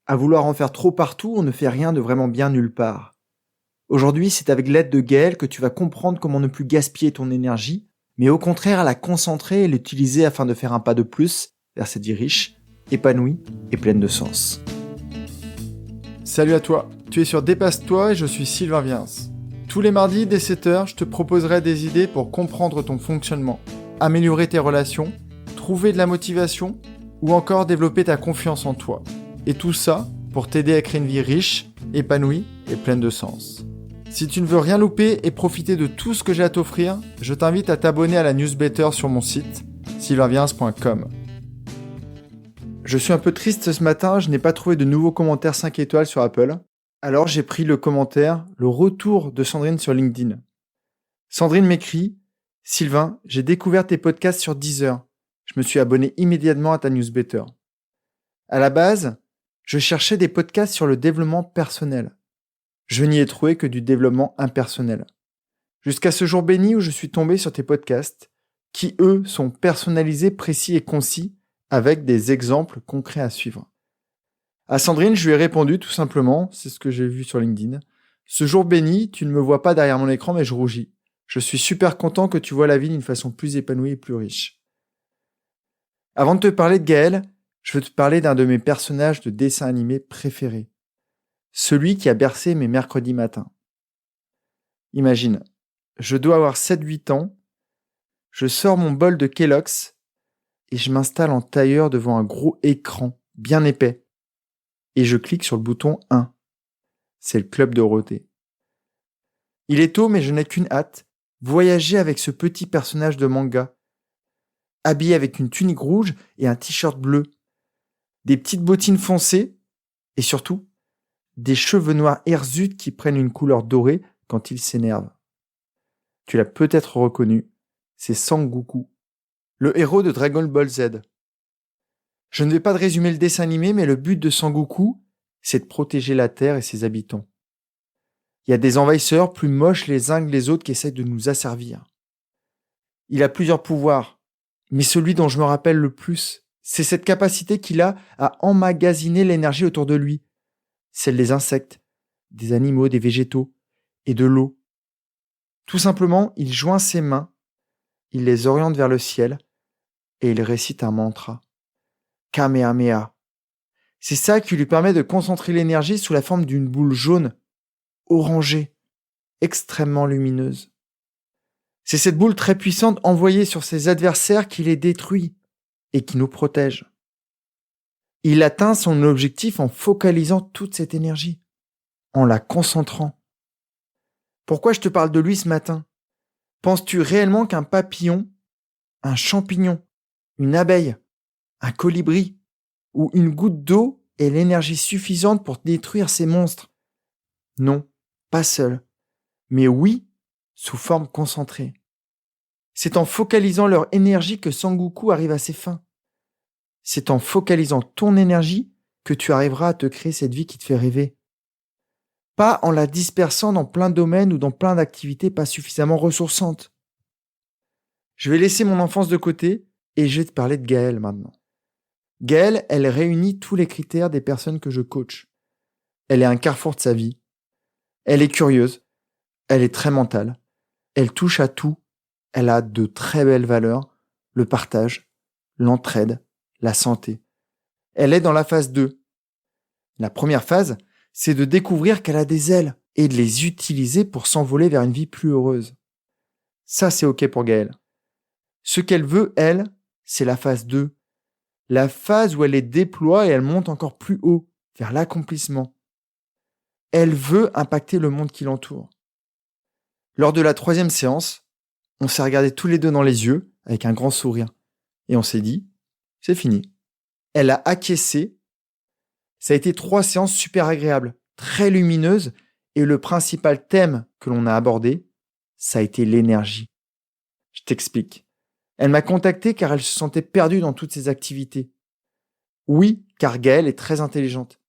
À vouloir en faire trop partout, on ne fait rien de vraiment bien nulle part. Aujourd'hui, c'est avec l'aide de Gaël que tu vas comprendre comment ne plus gaspiller ton énergie, mais au contraire la concentrer et l'utiliser afin de faire un pas de plus vers cette vie riche, épanouie et pleine de sens. Salut à toi, tu es sur Dépasse-toi et je suis Sylvain Viens. Tous les mardis dès 7h, je te proposerai des idées pour comprendre ton fonctionnement, améliorer tes relations, trouver de la motivation ou encore développer ta confiance en toi. Et tout ça pour t'aider à créer une vie riche, épanouie et pleine de sens. Si tu ne veux rien louper et profiter de tout ce que j'ai à t'offrir, je t'invite à t'abonner à la newsletter sur mon site, sylvainviens.com. Je suis un peu triste ce matin, je n'ai pas trouvé de nouveaux commentaires 5 étoiles sur Apple. Alors j'ai pris le commentaire, le retour de Sandrine sur LinkedIn. Sandrine m'écrit « Sylvain, j'ai découvert tes podcasts sur Deezer. Je me suis abonné immédiatement à ta newsletter. À la base, je cherchais des podcasts sur le développement personnel. Je n'y ai trouvé que du développement impersonnel. Jusqu'à ce jour béni où je suis tombé sur tes podcasts, qui eux sont personnalisés, précis et concis, avec des exemples concrets à suivre. » À Sandrine, je lui ai répondu tout simplement, c'est ce que j'ai vu sur LinkedIn. Ce jour béni, tu ne me vois pas derrière mon écran, mais je rougis. Je suis super content que tu vois la vie d'une façon plus épanouie et plus riche. Avant de te parler de Gaël, je veux te parler d'un de mes personnages de dessin animé préférés. Celui qui a bercé mes mercredis matins. Imagine, je dois avoir 7-8 ans, je sors mon bol de Kellogg's et je m'installe en tailleur devant un gros écran bien épais. Et je clique sur le bouton 1. C'est le Club Dorothée. Il est tôt, mais je n'ai qu'une hâte, voyager avec ce petit personnage de manga, habillé avec une tunique rouge et un t-shirt bleu, des petites bottines foncées, et surtout, des cheveux noirs hirsutes qui prennent une couleur dorée quand il s'énerve. Tu l'as peut-être reconnu, c'est Sangoku, le héros de Dragon Ball Z. Je ne vais pas te résumer le dessin animé, mais le but de Sangoku, c'est de protéger la Terre et ses habitants. Il y a des envahisseurs plus moches les uns que les autres qui essaient de nous asservir. Il a plusieurs pouvoirs, mais celui dont je me rappelle le plus, c'est cette capacité qu'il a à emmagasiner l'énergie autour de lui, celle des insectes, des animaux, des végétaux et de l'eau. Tout simplement, il joint ses mains, il les oriente vers le ciel et il récite un mantra. Kamehameha. C'est ça qui lui permet de concentrer l'énergie sous la forme d'une boule jaune, orangée, extrêmement lumineuse. C'est cette boule très puissante envoyée sur ses adversaires qui les détruit et qui nous protège. Il atteint son objectif en focalisant toute cette énergie, en la concentrant. Pourquoi je te parle de lui ce matin ? Penses-tu réellement qu'un papillon, un champignon, une abeille, un colibri ou une goutte d'eau ait l'énergie suffisante pour détruire ces monstres ? Non, pas seul, mais oui, sous forme concentrée. C'est en focalisant leur énergie que Sangoku arrive à ses fins. C'est en focalisant ton énergie que tu arriveras à te créer cette vie qui te fait rêver. Pas en la dispersant dans plein de domaines ou dans plein d'activités pas suffisamment ressourçantes. Je vais laisser mon enfance de côté et je vais te parler de Gaël maintenant. Gaël, elle réunit tous les critères des personnes que je coach. Elle est un carrefour de sa vie. Elle est curieuse. Elle est très mentale. Elle touche à tout. Elle a de très belles valeurs. Le partage, l'entraide, la santé. Elle est dans la phase 2. La première phase, c'est de découvrir qu'elle a des ailes et de les utiliser pour s'envoler vers une vie plus heureuse. Ça, c'est OK pour Gaëlle. Ce qu'elle veut, elle, c'est la phase 2. La phase où elle les déploie et elle monte encore plus haut, vers l'accomplissement. Elle veut impacter le monde qui l'entoure. Lors de la 3e séance, on s'est regardés tous les deux dans les yeux, avec un grand sourire. Et on s'est dit, c'est fini. Elle a acquiescé. Ça a été 3 séances super agréables, très lumineuses, et le principal thème que l'on a abordé, ça a été l'énergie. Je t'explique. Elle m'a contacté car elle se sentait perdue dans toutes ses activités. Oui, car Gaëlle est très intelligente,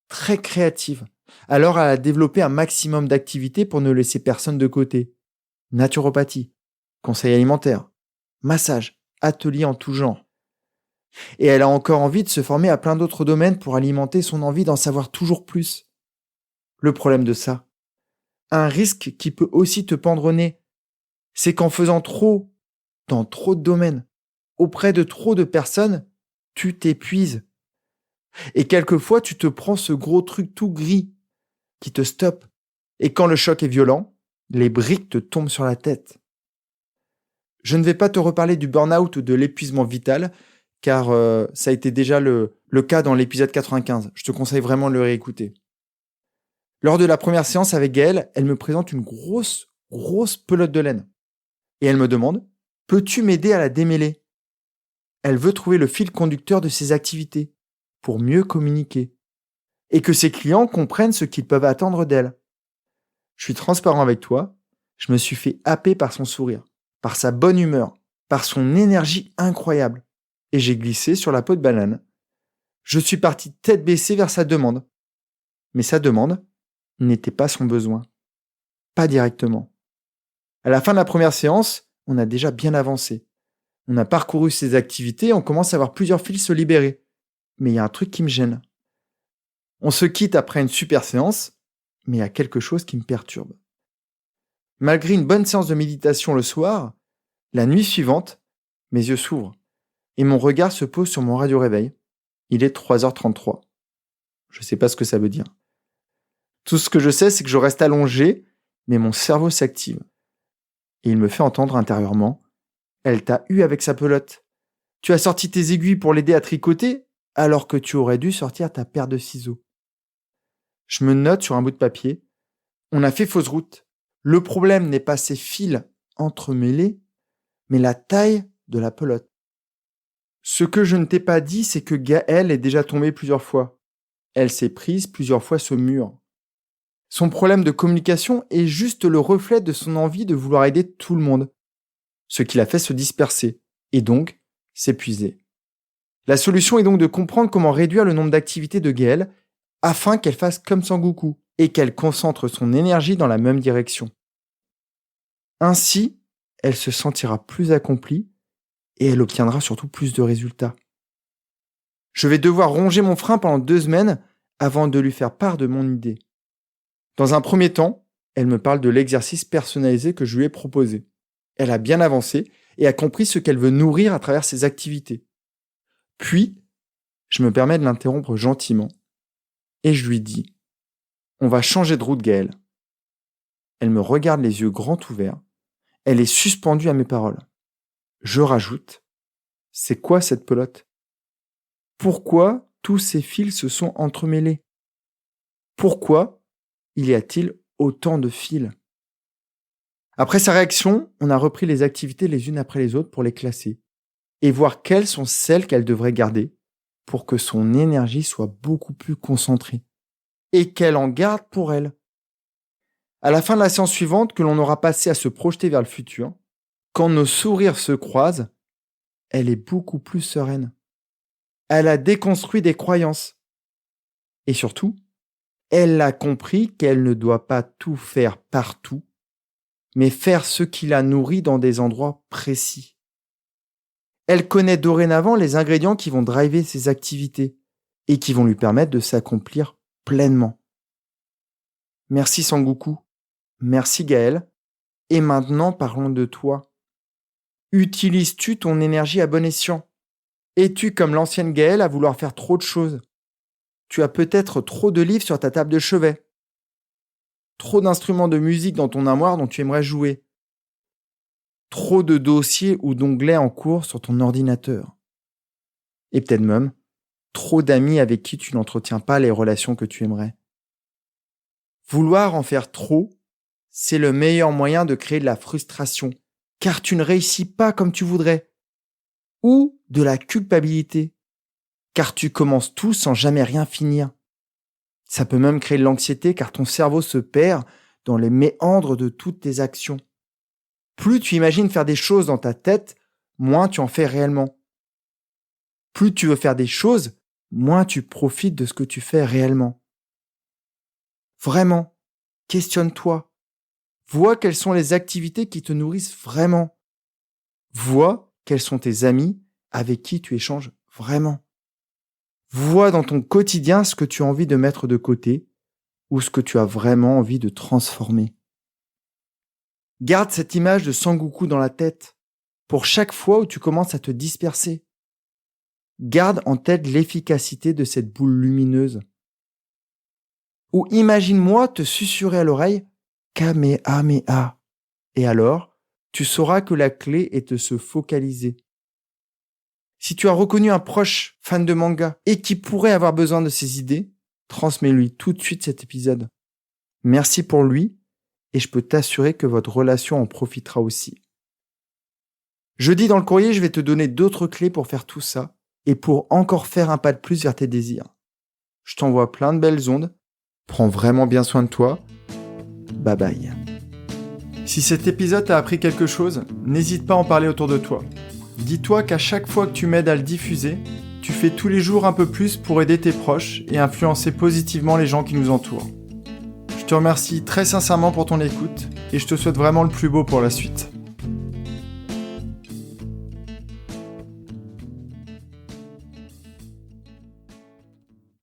très créative. Alors elle a développé un maximum d'activités pour ne laisser personne de côté. Naturopathie, conseil alimentaire, massage, atelier en tout genre. Et elle a encore envie de se former à plein d'autres domaines pour alimenter son envie d'en savoir toujours plus. Le problème de ça, un risque qui peut aussi te pendre au nez, c'est qu'en faisant trop, dans trop de domaines, auprès de trop de personnes, tu t'épuises. Et quelquefois, tu te prends ce gros truc tout gris qui te stoppe. Et quand le choc est violent, les briques te tombent sur la tête. Je ne vais pas te reparler du burn-out ou de l'épuisement vital, car ça a été déjà le cas dans l'épisode 95. Je te conseille vraiment de le réécouter. Lors de la première séance avec Gaëlle, elle me présente une grosse pelote de laine. Et elle me demande, peux-tu m'aider à la démêler ? Elle veut trouver le fil conducteur de ses activités pour mieux communiquer et que ses clients comprennent ce qu'ils peuvent attendre d'elle. Je suis transparent avec toi, je me suis fait happer par son sourire, par sa bonne humeur, par son énergie incroyable et j'ai glissé sur la peau de banane. Je suis parti tête baissée vers sa demande. Mais sa demande n'était pas son besoin. Pas directement. À la fin de la première séance, on a déjà bien avancé. On a parcouru ses activités et on commence à voir plusieurs fils se libérer. Mais il y a un truc qui me gêne. On se quitte après une super séance, mais il y a quelque chose qui me perturbe. Malgré une bonne séance de méditation le soir, la nuit suivante, mes yeux s'ouvrent et mon regard se pose sur mon radio-réveil. Il est 3h33. Je ne sais pas ce que ça veut dire. Tout ce que je sais, c'est que je reste allongé, mais mon cerveau s'active. Et il me fait entendre intérieurement « Elle t'a eu avec sa pelote. Tu as sorti tes aiguilles pour l'aider à tricoter, alors que tu aurais dû sortir ta paire de ciseaux. » Je me note sur un bout de papier « On a fait fausse route. Le problème n'est pas ces fils entremêlés, mais la taille de la pelote. » Ce que je ne t'ai pas dit, c'est que Gaëlle est déjà tombée plusieurs fois. Elle s'est prise plusieurs fois ce mur. Son problème de communication est juste le reflet de son envie de vouloir aider tout le monde, ce qui l'a fait se disperser et donc s'épuiser. La solution est donc de comprendre comment réduire le nombre d'activités de Gaëlle afin qu'elle fasse comme Sangoku et qu'elle concentre son énergie dans la même direction. Ainsi, elle se sentira plus accomplie et elle obtiendra surtout plus de résultats. Je vais devoir ronger mon frein pendant 2 semaines avant de lui faire part de mon idée. Dans un premier temps, elle me parle de l'exercice personnalisé que je lui ai proposé. Elle a bien avancé et a compris ce qu'elle veut nourrir à travers ses activités. Puis, je me permets de l'interrompre gentiment et je lui dis « On va changer de route, Gaëlle. » Elle me regarde les yeux grands ouverts. Elle est suspendue à mes paroles. Je rajoute « C'est quoi cette pelote ? Pourquoi tous ces fils se sont entremêlés ? Pourquoi y a-t-il autant de fils ? » Après sa réaction, on a repris les activités les unes après les autres pour les classer et voir quelles sont celles qu'elle devrait garder pour que son énergie soit beaucoup plus concentrée et qu'elle en garde pour elle. À la fin de la séance suivante, que l'on aura passé à se projeter vers le futur, quand nos sourires se croisent, elle est beaucoup plus sereine. Elle a déconstruit des croyances. Et surtout, elle a compris qu'elle ne doit pas tout faire partout, mais faire ce qui la nourrit dans des endroits précis. Elle connaît dorénavant les ingrédients qui vont driver ses activités et qui vont lui permettre de s'accomplir pleinement. Merci Sangoku, merci Gaëlle, et maintenant parlons de toi. Utilises-tu ton énergie à bon escient ? Es-tu comme l'ancienne Gaëlle à vouloir faire trop de choses ? Tu as peut-être trop de livres sur ta table de chevet, trop d'instruments de musique dans ton armoire dont tu aimerais jouer, trop de dossiers ou d'onglets en cours sur ton ordinateur, et peut-être même trop d'amis avec qui tu n'entretiens pas les relations que tu aimerais. Vouloir en faire trop, c'est le meilleur moyen de créer de la frustration, car tu ne réussis pas comme tu voudrais, ou de la culpabilité, car tu commences tout sans jamais rien finir. Ça peut même créer de l'anxiété, car ton cerveau se perd dans les méandres de toutes tes actions. Plus tu imagines faire des choses dans ta tête, moins tu en fais réellement. Plus tu veux faire des choses, moins tu profites de ce que tu fais réellement. Vraiment, questionne-toi. Vois quelles sont les activités qui te nourrissent vraiment. Vois quels sont tes amis avec qui tu échanges vraiment. Vois dans ton quotidien ce que tu as envie de mettre de côté ou ce que tu as vraiment envie de transformer. Garde cette image de Sangoku dans la tête pour chaque fois où tu commences à te disperser. Garde en tête l'efficacité de cette boule lumineuse. Ou imagine-moi te susurrer à l'oreille « Kamehameha ». Et alors, tu sauras que la clé est de se focaliser. Si tu as reconnu un proche fan de manga et qui pourrait avoir besoin de ces idées, transmets-lui tout de suite cet épisode. Merci pour lui et je peux t'assurer que votre relation en profitera aussi. Jeudi dans le courrier, je vais te donner d'autres clés pour faire tout ça et pour encore faire un pas de plus vers tes désirs. Je t'envoie plein de belles ondes. Prends vraiment bien soin de toi. Bye bye. Si cet épisode t'a appris quelque chose, n'hésite pas à en parler autour de toi. Dis-toi qu'à chaque fois que tu m'aides à le diffuser, tu fais tous les jours un peu plus pour aider tes proches et influencer positivement les gens qui nous entourent. Je te remercie très sincèrement pour ton écoute et je te souhaite vraiment le plus beau pour la suite.